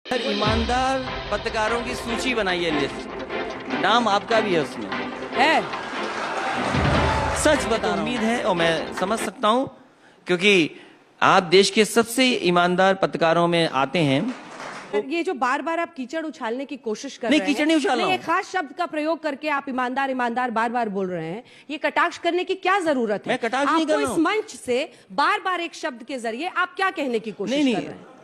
ईमानदार पत्रकारों की सूची बनाई है, लिस्ट, नाम आपका भी है उसमें है। सच बता, उम्मीद है और मैं समझ सकता हूं क्योंकि आप देश के सबसे ईमानदार पत्रकारों में आते हैं। ये जो बार बार आप कीचड़ उछालने की कोशिश कर नहीं, रहे हैं, कीचड़ नहीं उछाल रहा हूं। एक खास शब्द का प्रयोग करके आप ईमानदार ईमानदार बार बार बोल रहे हैं, ये कटाक्ष करने की क्या जरूरत है? मैं कटाक्ष नहीं कर रहा आपको हूं। इस मंच से बार बार एक शब्द के जरिए आप क्या कहने की कोशिश नहीं, कर रहे हैं?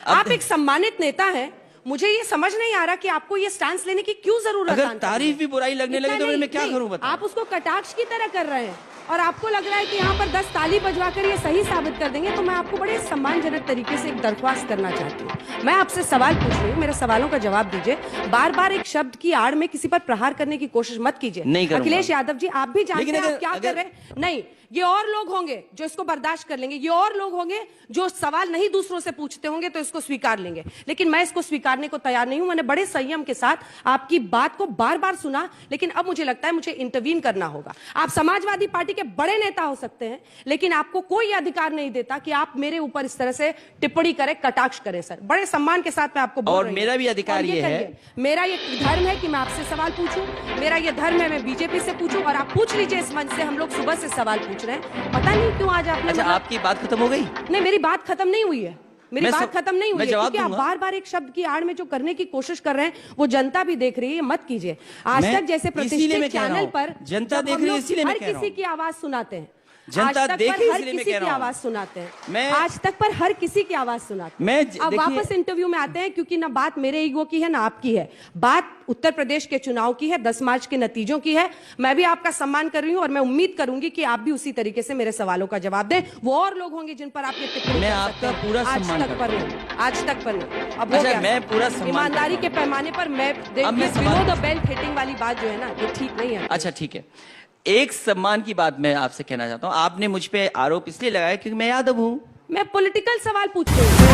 आप एक सम्मानित नेता हैं, मुझे ये समझ नहीं आ रहा कि आपको ये स्टैंस लेने की क्यों जरूरत है? अगर तारीफ भी बुराई लगने लगे तो मैं क्या करूं बता? आप उसको कटाक्ष की तरह कर रहे हैं और आपको लग रहा है कि यहाँ पर 10 ताली बजवाकर ये सही साबित कर देंगे, तो मैं आपको बड़े सम्मानजनक तरीके से एक दरख्वास्त करना चाहती हूँ। मैं आपसे सवाल पूछ रही हूँ, मेरे सवालों का जवाब दीजिए। बार बार एक शब्द की आड़ में किसी पर प्रहार करने की कोशिश मत कीजिए। नहीं करूंगा। अखिलेश यादव जी, आप भी जानते हैं आप क्या कर रहे हैं। नहीं, ये और लोग होंगे जो इसको बर्दाश्त कर लेंगे, ये और लोग होंगे जो सवाल नहीं दूसरों से पूछते होंगे तो इसको स्वीकार लेंगे, लेकिन मैं इसको स्वीकारने को तैयार नहीं हूं। मैंने बड़े संयम के साथ आपकी बात को बार बार सुना, लेकिन अब मुझे लगता है मुझे इंटरवीन करना होगा। आप समाजवादी पार्टी के बड़े नेता हो सकते हैं, लेकिन आपको कोई अधिकार नहीं देता कि आप मेरे ऊपर इस तरह से टिप्पणी करें, कटाक्ष करें। सर, बड़े सम्मान के साथ मैं आपको बोल रही हूं। और मेरा भी अधिकार ये है, मेरा ये धर्म है कि मैं आपसे सवाल पूछूं, मेरा ये धर्म है मैं बीजेपी से पूछूं, और आप पूछ लीजिए इस मंच से। हम लोग सुबह से सवाल पूछ रहे हैं, पता नहीं क्यों आज आपने। अच्छा, आपकी बात खत्म हो गई? नहीं, मेरी बात खत्म नहीं हुई है। मेरी बात खत्म नहीं हुई है, क्योंकि आप बार बार एक शब्द की आड़ में जो करने की कोशिश कर रहे हैं वो जनता भी देख रही है, मत कीजिए। आज तक जैसे प्रतिष्ठित चैनल पर जनता देख रही है, इसीलिए मैं कह रहा हूं। हर किसी की आवाज सुनाते हैं, जनता देख रही है, हर इसलिए मैं किसी कह की रहा हूं। आवाज सुनाते हैं, मैं आज तक पर हर किसी की आवाज सुनाते हैं। अब वापस इंटरव्यू में आते हैं, क्योंकि ना बात मेरे ईगो की है ना आपकी है, बात उत्तर प्रदेश के चुनाव की है, 10 मार्च के नतीजों की है। मैं भी आपका सम्मान कर रही हूं और मैं उम्मीद करूंगी कि आप भी उसी तरीके से मेरे सवालों का जवाब दें। वो और लोग होंगे जिन पर आप ये टिप्पणी मैं आपका पूरा सम्मान आज तक पर नहीं। अब हो अच्छा, गया। मैं पूरा सम्मान ईमानदारी के पैमाने पर मैं बिलो द बेल्ट हिटिंग वाली बात जो है ना, ये ठीक नहीं है। अच्छा ठीक है, एक सम्मान की बात मैं आपसे कहना चाहता हूं। आपने मुझ पे आरोप इसलिए लगाया क्योंकि मैं यादव हूं। मैं पॉलिटिकल सवाल पूछ रही हूँ।